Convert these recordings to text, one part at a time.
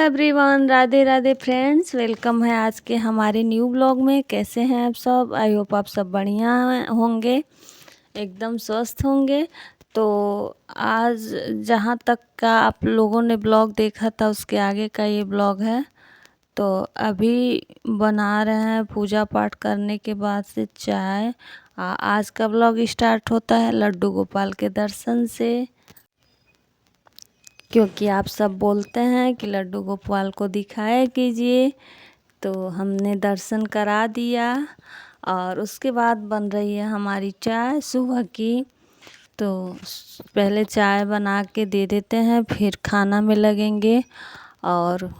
Everyone, Radhe Radhe friends. Welcome है आज के हमारे न्यू ब्लॉग में। कैसे हैं आप सब? आई होप आप सब बढ़िया होंगे, एकदम स्वस्थ होंगे। तो आज जहाँ तक का आप लोगों ने ब्लॉग देखा था उसके आगे का ये ब्लॉग है। तो अभी बना रहे हैं पूजा पाठ करने के बाद से चाय। आज का ब्लॉग स्टार्ट होता है लड्डू गोपाल के दर्शन से, क्योंकि आप सब बोलते हैं कि लड्डू गोपाल को दिखाया कीजिए। तो हमने दर्शन करा दिया और उसके बाद बन रही है हमारी चाय सुबह की। तो पहले चाय बना के दे देते हैं, फिर खाना में लगेंगे। और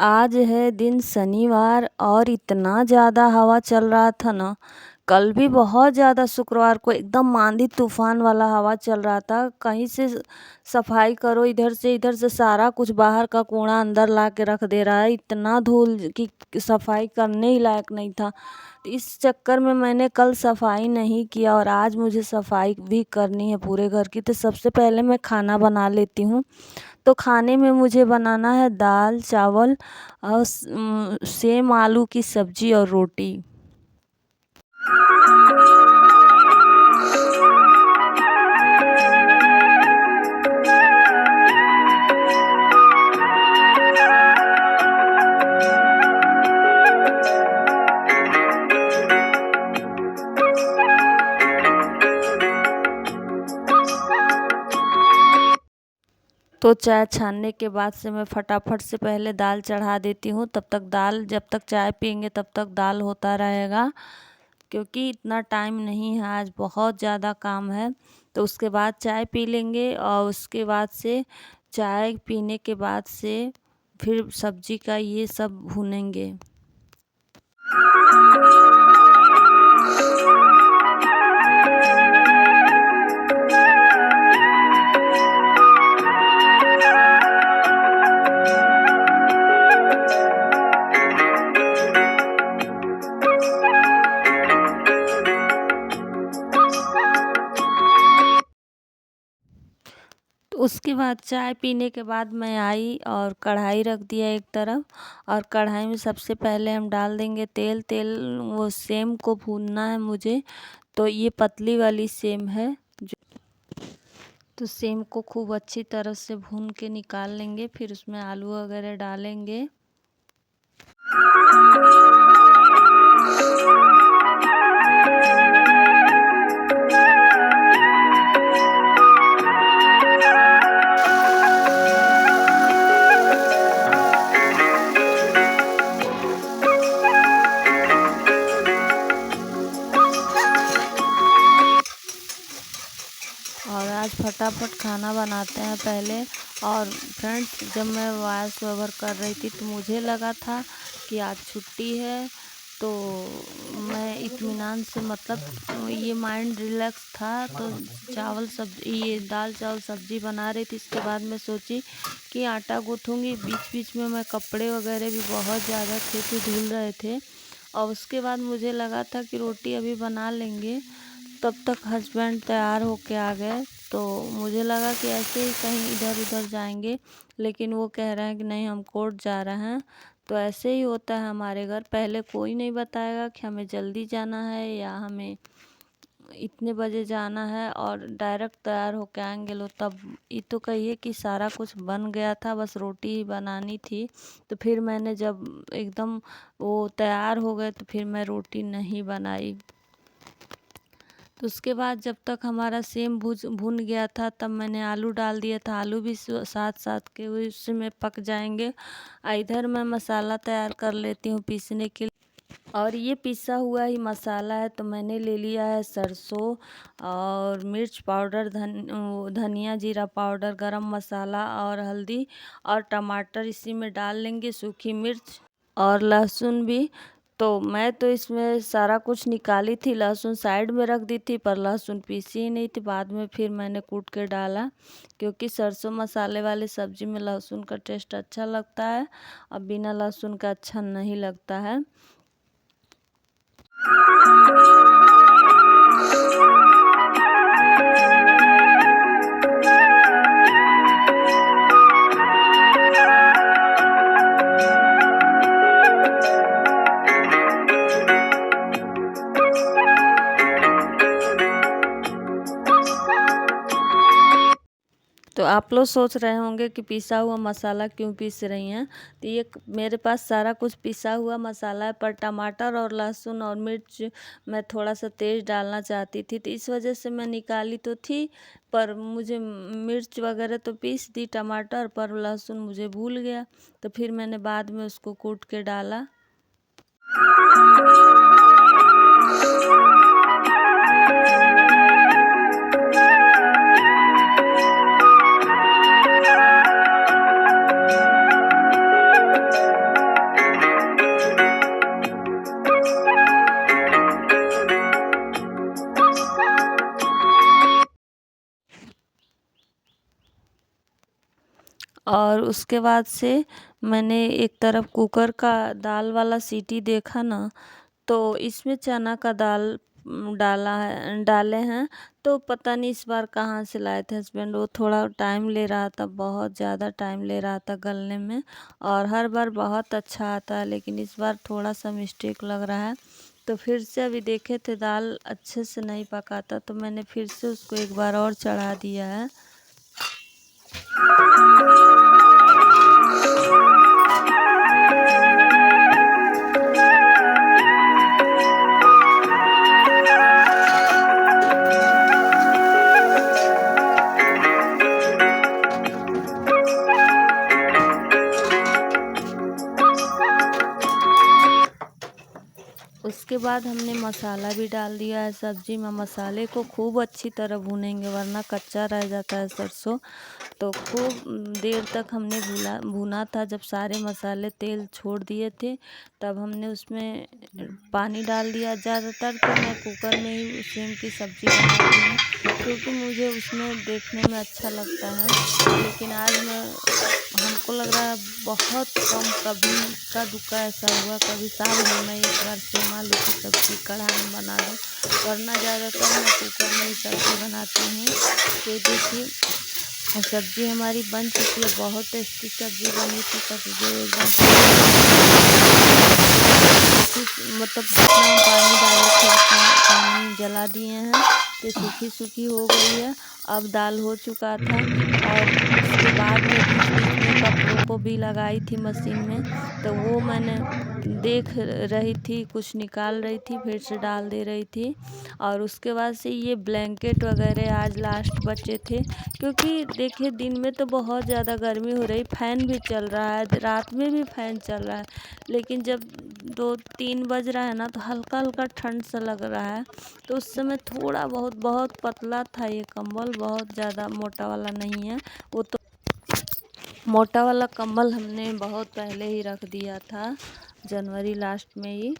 आज है दिन शनिवार और इतना ज़्यादा हवा चल रहा था ना। कल भी बहुत ज़्यादा शुक्रवार को एकदम आंधी तूफान वाला हवा चल रहा था। कहीं से सफाई करो, इधर से सारा कुछ बाहर का कूड़ा अंदर ला के रख दे रहा है। इतना धूल की सफाई करने ही लायक नहीं था। इस चक्कर में मैंने कल सफाई नहीं किया और आज मुझे सफाई भी करनी है पूरे घर की। तो सबसे पहले मैं खाना बना लेती हूँ। तो खाने में मुझे बनाना है दाल चावल और सेम आलू की सब्जी और रोटी। तो चाय छानने के बाद से मैं फटाफट से पहले दाल चढ़ा देती हूँ। तब तक दाल, जब तक चाय पियेंगे तब तक दाल होता रहेगा, क्योंकि इतना टाइम नहीं है, आज बहुत ज़्यादा काम है। तो उसके बाद चाय पी लेंगे और उसके बाद से चाय पीने के बाद से फिर सब्जी का ये सब भूनेंगे। तो उसके बाद चाय पीने के बाद मैं आई और कढ़ाई रख दिया एक तरफ। और कढ़ाई में सबसे पहले हम डाल देंगे तेल। वो सेम को भूनना है मुझे। तो ये पतली वाली सेम है तो सेम को खूब अच्छी तरह से भून के निकाल लेंगे। फिर उसमें आलू वगैरह डालेंगे। और आज फटाफट खाना बनाते हैं पहले। और फ्रेंड्स, जब मैं वॉइस ओवर कर रही थी तो मुझे लगा था कि आज छुट्टी है, तो मैं इत्मीनान से, मतलब ये माइंड रिलैक्स था। तो ये दाल चावल सब्जी बना रही थी। इसके बाद मैं सोची कि आटा गूँथूँगी। बीच बीच में मैं कपड़े वगैरह भी बहुत ज़्यादा थे तो धुल रहे थे। और उसके बाद मुझे लगा था कि रोटी अभी बना लेंगे। तब तक हस्बैंड तैयार होके आ गए। तो मुझे लगा कि ऐसे ही कहीं इधर उधर जाएंगे, लेकिन वो कह रहे हैं कि नहीं, हम कोर्ट जा रहे हैं। तो ऐसे ही होता है हमारे घर, पहले कोई नहीं बताएगा कि हमें जल्दी जाना है या हमें इतने बजे जाना है, और डायरेक्ट तैयार होके आएंगे लो। तब ये तो कहिए कि सारा कुछ बन गया था, बस रोटी ही बनानी थी। तो फिर मैंने जब एकदम वो तैयार हो गए तो फिर मैं रोटी नहीं बनाई। तो उसके बाद जब तक हमारा सेम भुन गया था तब मैंने आलू डाल दिया था। आलू भी साथ साथ के उसमें पक जाएंगे। इधर मैं मसाला तैयार कर लेती हूँ पीसने के लिए। और ये पिसा हुआ ही मसाला है। तो मैंने ले लिया है सरसों और मिर्च पाउडर, धनिया जीरा पाउडर, गरम मसाला और हल्दी और टमाटर इसी में डाल लेंगे, सूखी मिर्च और लहसुन भी। तो मैं तो इसमें सारा कुछ निकाली थी, लहसुन साइड में रख दी थी, पर लहसुन पीसी ही नहीं थी। बाद में फिर मैंने कूट के डाला, क्योंकि सरसों मसाले वाली सब्जी में लहसुन का टेस्ट अच्छा लगता है, और बिना लहसुन का अच्छा नहीं लगता है। तो आप लोग सोच रहे होंगे कि पिसा हुआ मसाला क्यों पीस रही हैं। तो ये मेरे पास सारा कुछ पिसा हुआ मसाला है, पर टमाटर और लहसुन और मिर्च मैं थोड़ा सा तेज़ डालना चाहती थी, तो इस वजह से मैं निकाली तो थी, पर मुझे मिर्च वगैरह तो पीस दी, टमाटर, पर लहसुन मुझे भूल गया, तो फिर मैंने बाद में उसको कूट के डाला। और उसके बाद से मैंने एक तरफ कुकर का दाल वाला सीटी देखा ना, तो इसमें चना का दाल डाले हैं। तो पता नहीं इस बार कहाँ से लाए थे हस्बैंड, वो थोड़ा टाइम ले रहा था, बहुत ज़्यादा टाइम ले रहा था गलने में, और हर बार बहुत अच्छा आता है, लेकिन इस बार थोड़ा सा मिस्टेक लग रहा है। तो फिर से अभी देखे थे दाल अच्छे से नहीं पकाता, तो मैंने फिर से उसको एक बार और चढ़ा दिया है। उसके बाद हमने मसाला भी डाल दिया है सब्जी में। मसाले को खूब अच्छी तरह भूनेंगे, वरना कच्चा रह जाता है सरसों। तो खूब देर तक हमने भूना था। जब सारे मसाले तेल छोड़ दिए थे, तब हमने उसमें पानी डाल दिया। ज़्यादातर तो मैं कुकर में ही सेम की सब्ज़ी बनाती हूँ, क्योंकि मुझे उसमें देखने में अच्छा लगता है। लेकिन आज हमको लग रहा है बहुत कम, कभी का दुक्का ऐसा हुआ, कभी साल में मैं एक बार सेम आलू की सब्ज़ी कढ़ाई में बना दूँ, वरना ज़्यादातर मैं कुकर में ही सब्ज़ी बनाती हूँ। तो देखिए सब्ज़ी हमारी बन चुकी है, बहुत टेस्टी सब्ज़ी बनी थी, जो एकदम मतलब जितना हम पानी डाले थे उतना पानी जला दिए हैं, तो सूखी सूखी हो गई है। अब दाल हो चुका था, और उसके बाद में बीच बीच में कपड़ों को भी लगाई थी मशीन में, तो वो मैंने देख रही थी, कुछ निकाल रही थी, फिर से डाल दे रही थी। और उसके बाद से ये ब्लैंकेट वगैरह आज लास्ट बचे थे, क्योंकि देखिए दिन में तो बहुत ज़्यादा गर्मी हो रही, फ़ैन भी चल रहा है, रात में भी फ़ैन चल रहा है, लेकिन जब 2-3 बज रहा है ना, तो हल्का हल्का ठंड सा लग रहा है। तो उस समय थोड़ा बहुत पतला था ये कंबल, बहुत ज़्यादा मोटा वाला नहीं है। वो तो मोटा वाला कंबल हमने बहुत पहले ही रख दिया था, जनवरी लास्ट में ही।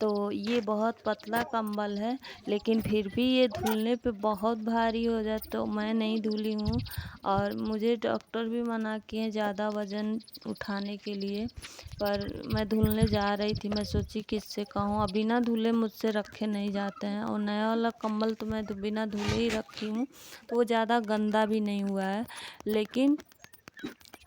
तो ये बहुत पतला कंबल है, लेकिन फिर भी ये धुलने पे बहुत भारी हो जाता, तो मैं नहीं धुली हूँ। और मुझे डॉक्टर भी मना किए हैं ज़्यादा वज़न उठाने के लिए, पर मैं धुलने जा रही थी। मैं सोची किससे कहूँ, अब बिना धुले मुझसे रखे नहीं जाते हैं, और नया वाला कंबल तो मैं बिना धुले ही रखी हूँ, तो वो ज़्यादा गंदा भी नहीं हुआ है। लेकिन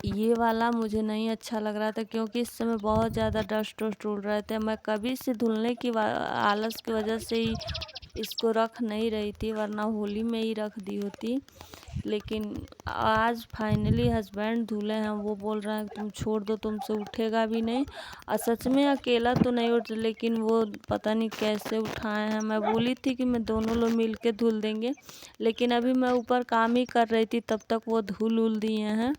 ये वाला मुझे नहीं अच्छा लग रहा था, क्योंकि इस समय बहुत ज़्यादा डस्ट वस्ट उड़ रहे थे। मैं कभी से धुलने की आलस की वजह से ही इसको रख नहीं रही थी, वरना होली में ही रख दी होती। लेकिन आज फाइनली हस्बैंड धुले हैं, वो बोल रहे हैं तुम छोड़ दो, तुमसे उठेगा भी नहीं। और सच में अकेला तो नहीं उठ, लेकिन वो पता नहीं कैसे उठाए हैं। मैं बोली थी कि मैं दोनों लोग मिल के धुल देंगे, लेकिन अभी मैं ऊपर काम ही कर रही थी, तब तक वो धुल दिए हैं।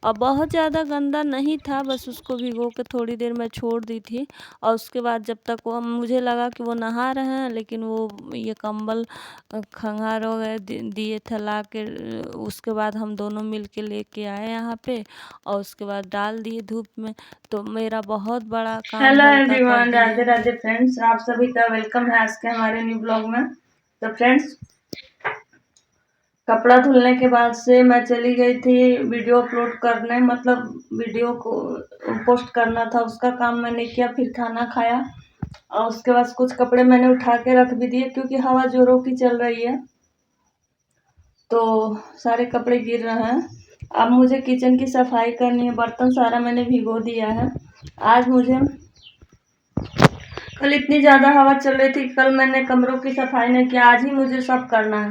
और बहुत ज़्यादा गंदा नहीं था, बस उसको भिगो के थोड़ी देर मैं छोड़ दी थी। और उसके बाद जब तक वो, मुझे लगा कि वो नहा रहे हैं, लेकिन वो ये कंबल खंगार हो गए, दिए थे ला के उसके बाद हम दोनों मिल के लेके आए यहाँ पे और उसके बाद डाल दिए धूप में, तो मेरा बहुत बड़ा काम हेलो हल्का कर एवरीवन, दिए। राधे राधे फ्रेंड्स, आप सभी का वेलकम है आज के हमारे न्यू ब्लॉग में। तो फ्रेंड्स, कपड़ा धुलने के बाद से मैं चली गई थी वीडियो अपलोड करने, मतलब वीडियो को पोस्ट करना था, उसका काम मैंने किया। फिर खाना खाया और उसके बाद कुछ कपड़े मैंने उठा के रख भी दिए क्योंकि हवा जोरों की चल रही है तो सारे कपड़े गिर रहे हैं। अब मुझे किचन की सफाई करनी है, बर्तन सारा मैंने भिगो दिया है। आज मुझे, कल इतनी ज़्यादा हवा चल रही थी, कल मैंने कमरों की सफाई नहीं किया, आज ही मुझे सब करना है।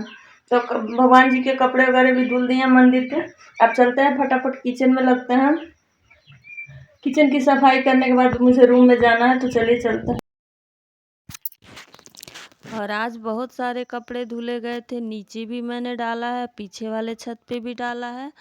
तो भगवान जी के कपड़े वगैरह भी धुल दिए हैं मंदिर के। अब चलते हैं फटाफट किचन में लगते हैं। किचन की सफाई करने के बाद मुझे रूम में जाना है, तो चलिए चलते हैं। और आज बहुत सारे कपड़े धुले गए थे, नीचे भी मैंने डाला है, पीछे वाले छत पे भी डाला है।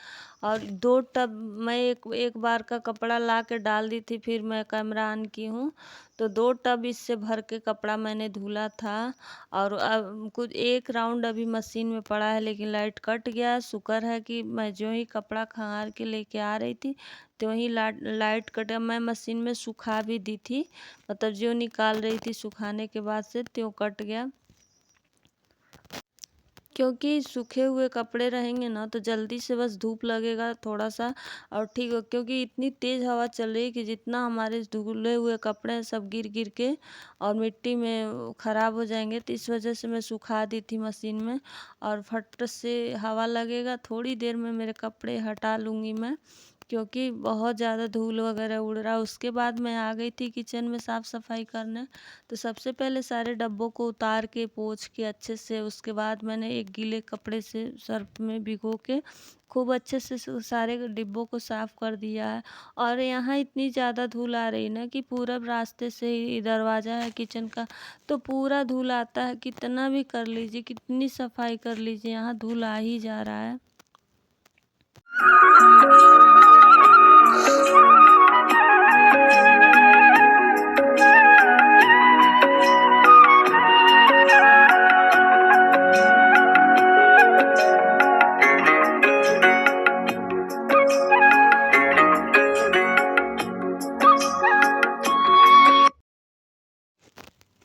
और 2 टब मैं एक बार का कपड़ा ला के डाल दी थी, फिर मैं कैमरा ऑन की हूँ तो 2 टब इससे भर के कपड़ा मैंने धुला था। और अब कुछ एक राउंड अभी मशीन में पड़ा है, लेकिन लाइट कट गया। शुक्र है कि मैं जो ही कपड़ा खंगाल के लेके आ रही थी त्यों ही लाइट कट गया। मैं मशीन में सुखा भी दी थी, मतलब जो निकाल रही थी सुखाने के बाद से त्यों कट गया। क्योंकि सूखे हुए कपड़े रहेंगे ना तो जल्दी से बस धूप लगेगा थोड़ा सा और ठीक हो, क्योंकि इतनी तेज़ हवा चल रही है कि जितना हमारे धुले हुए कपड़े हैं सब गिर गिर के और मिट्टी में ख़राब हो जाएंगे। तो इस वजह से मैं सुखा दी थी मशीन में और फट से हवा लगेगा, थोड़ी देर में मेरे कपड़े हटा लूँगी मैं, क्योंकि बहुत ज़्यादा धूल वगैरह उड़ रहा है। उसके बाद मैं आ गई थी किचन में साफ़ सफाई करने। तो सबसे पहले सारे डब्बों को उतार के पोंछ के अच्छे से, उसके बाद मैंने एक गीले कपड़े से सर्फ में भिगो के खूब अच्छे से सारे डिब्बों को साफ़ कर दिया है। और यहाँ इतनी ज़्यादा धूल आ रही ना कि पूरब रास्ते से ही दरवाज़ा है किचन का, तो पूरा धूल आता है। कितना भी कर लीजिए, कितनी सफाई कर लीजिए, यहाँ धूल आ ही जा रहा है।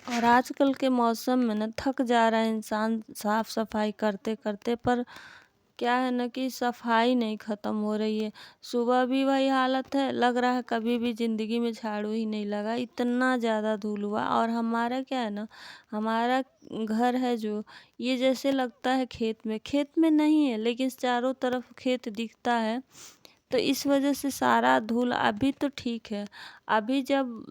और आजकल के मौसम में ना थक जा रहा है इंसान साफ सफाई करते करते, पर क्या है ना कि सफाई नहीं ख़त्म हो रही है। सुबह भी वही हालत है, लग रहा है कभी भी ज़िंदगी में झाड़ू ही नहीं लगा, इतना ज़्यादा धूल हुआ। और हमारा क्या है ना, हमारा घर है जो, ये जैसे लगता है खेत में नहीं है, लेकिन चारों तरफ खेत दिखता है। तो इस वजह से सारा धूल, अभी तो ठीक है, अभी जब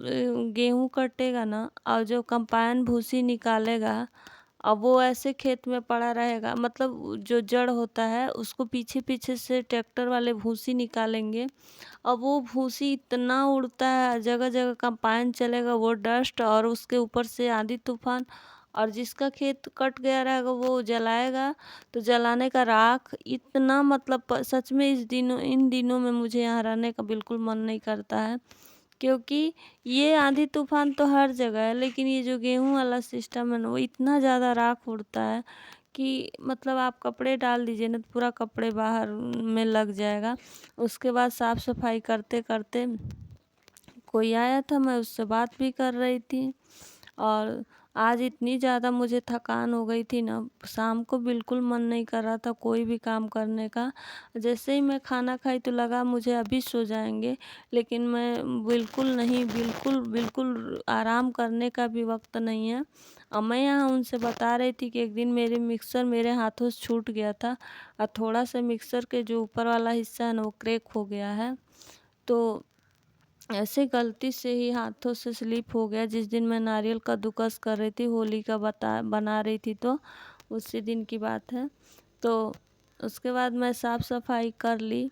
गेहूँ कटेगा ना और जो कम्पाइन भूसी निकालेगा, अब वो ऐसे खेत में पड़ा रहेगा, मतलब जो जड़ होता है उसको पीछे पीछे से ट्रैक्टर वाले भूसी निकालेंगे। अब वो भूसी इतना उड़ता है, जगह जगह कम्पाइन चलेगा, वो डस्ट और उसके ऊपर से आंधी तूफान। और जिसका खेत कट गया रहेगा वो जलाएगा, तो जलाने का राख इतना, मतलब सच में इन दिनों में मुझे यहाँ रहने का बिल्कुल मन नहीं करता है। क्योंकि ये आंधी तूफान तो हर जगह है, लेकिन ये जो गेहूं वाला सिस्टम है ना, वो इतना ज़्यादा राख उड़ता है कि मतलब आप कपड़े डाल दीजिए ना तो पूरा कपड़े बाहर में लग जाएगा। उसके बाद साफ़ सफाई करते करते कोई आया था, मैं उससे बात भी कर रही थी। और आज इतनी ज़्यादा मुझे थकान हो गई थी ना, शाम को बिल्कुल मन नहीं कर रहा था कोई भी काम करने का। जैसे ही मैं खाना खाई तो लगा मुझे अभी सो जाएंगे, लेकिन मैं बिल्कुल नहीं, बिल्कुल बिल्कुल आराम करने का भी वक्त नहीं है। और मैं यहाँ उनसे बता रही थी कि एक दिन मेरे मिक्सर मेरे हाथों से छूट गया था और थोड़ा सा मिक्सर के जो ऊपर वाला हिस्सा है ना वो क्रैक हो गया है। तो ऐसे गलती से ही हाथों से स्लिप हो गया। जिस दिन मैं नारियल कद्दूकस कर रही थी, होली का बना रही थी, तो उसी दिन की बात है। तो उसके बाद मैं साफ़ सफाई कर ली।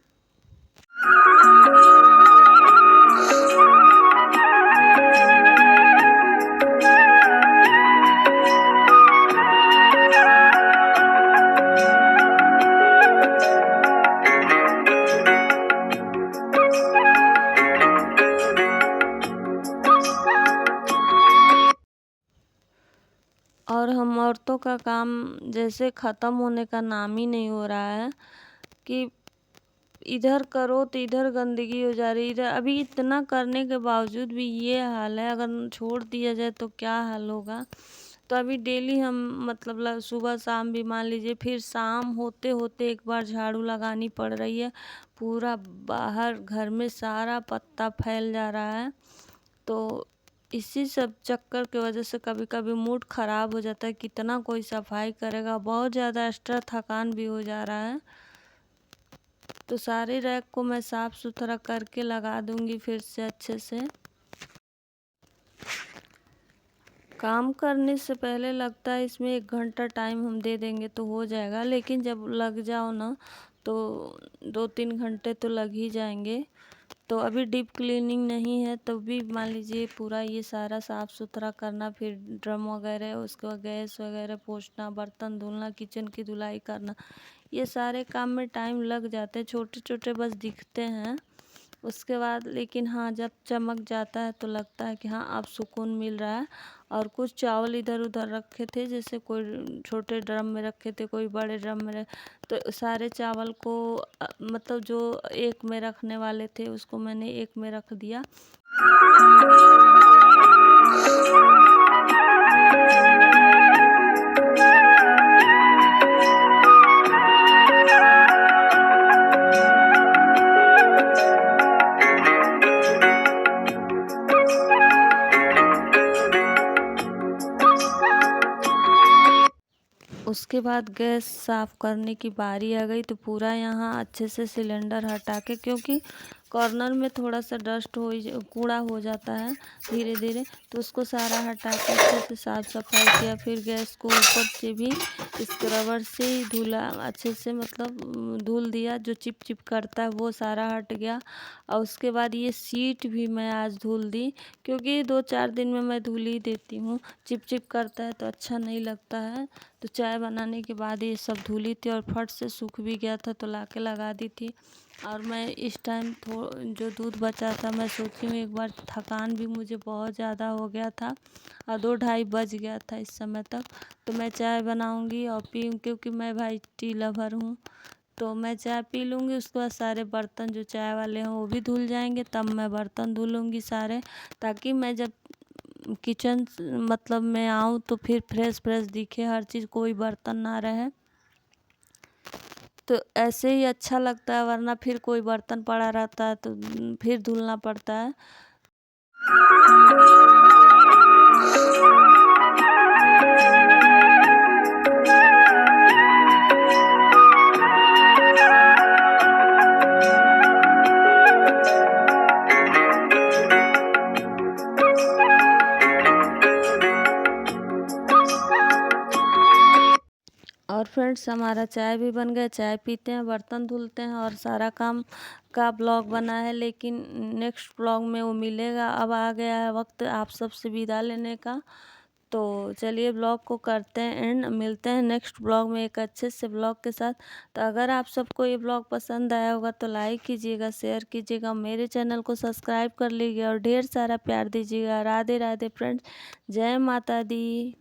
और औरतों का काम जैसे ख़त्म होने का नाम ही नहीं हो रहा है कि इधर करो तो इधर गंदगी हो जा रही है, इधर अभी इतना करने के बावजूद भी ये हाल है। अगर छोड़ दिया जाए तो क्या हाल होगा। तो अभी डेली हम मतलब सुबह शाम भी मान लीजिए, फिर शाम होते होते एक बार झाड़ू लगानी पड़ रही है। पूरा बाहर घर में सारा पत्ता फैल जा रहा है। तो इसी सब चक्कर की वजह से कभी कभी मूड ख़राब हो जाता है। कितना कोई सफाई करेगा, बहुत ज़्यादा एक्स्ट्रा थकान भी हो जा रहा है। तो सारे रैक को मैं साफ़ सुथरा करके लगा दूंगी फिर से अच्छे से। काम करने से पहले लगता है इसमें 1 घंटा टाइम हम दे देंगे तो हो जाएगा, लेकिन जब लग जाओ ना तो 2-3 घंटे तो लग ही जाएंगे। तो अभी डीप क्लीनिंग नहीं है, तो भी मान लीजिए पूरा ये सारा साफ़ सुथरा करना, फिर ड्रम वगैरह, उसके बाद गैस वगैरह पोंछना, बर्तन धुलना, किचन की धुलाई करना, ये सारे काम में टाइम लग जाते हैं। छोटे छोटे बस दिखते हैं उसके बाद, लेकिन हाँ जब चमक जाता है तो लगता है कि हाँ अब सुकून मिल रहा है। और कुछ चावल इधर उधर रखे थे, जैसे कोई छोटे ड्रम में रखे थे, कोई बड़े ड्रम में तो सारे चावल को मतलब जो एक में रखने वाले थे उसको मैंने एक में रख दिया। उसके बाद गैस साफ़ करने की बारी आ गई। तो पूरा यहाँ अच्छे से सिलेंडर हटा के, क्योंकि कॉर्नर में थोड़ा सा डस्ट कूड़ा हो जाता है धीरे धीरे, तो उसको सारा हटा के अच्छे से साफ़ सफाई किया। फिर गैस को ऊपर से भी स्क्रबर से ही धुला अच्छे से, मतलब धुल दिया, जो चिप चिप करता है वो सारा हट गया। और उसके बाद ये सीट भी मैं आज धुल दी, क्योंकि 2-4 दिन में मैं धुल ही देती हूँ। चिप चिप करता है तो अच्छा नहीं लगता है। तो चाय बनाने के बाद ये सब धुली थी और फट से सूख भी गया था तो लाके लगा दी थी। और मैं इस टाइम जो दूध बचा था, मैं सोची हूँ एक बार, थकान भी मुझे बहुत ज़्यादा हो गया था और 2-2:30 बज गया था इस समय तक। तो मैं चाय बनाऊँगी और पीऊँ, क्योंकि मैं भाई टी लवर हूँ। तो मैं चाय पी लूँगी, उसके बाद सारे बर्तन जो चाय वाले हैं वो भी धुल जाएंगे, तब मैं बर्तन धुलूँगी सारे, ताकि मैं जब किचन मतलब मैं आऊँ तो फिर फ्रेश फ्रेश दिखे हर चीज़, कोई बर्तन ना रहे। तो ऐसे ही अच्छा लगता है, वरना फिर कोई बर्तन पड़ा रहता है तो फिर धुलना पड़ता है। और फ्रेंड्स हमारा चाय भी बन गया, चाय पीते हैं, बर्तन धुलते हैं और सारा काम का ब्लॉग बना है, लेकिन नेक्स्ट ब्लॉग में वो मिलेगा। अब आ गया है वक्त आप सबसे विदा लेने का। तो चलिए ब्लॉग को करते हैं एंड, मिलते हैं नेक्स्ट ब्लॉग में एक अच्छे से ब्लॉग के साथ। तो अगर आप सबको ये ब्लॉग पसंद आया होगा तो लाइक कीजिएगा, शेयर कीजिएगा, मेरे चैनल को सब्सक्राइब कर लीजिएगा और ढेर सारा प्यार दीजिएगा। राधे राधे फ्रेंड्स, जय माता दी।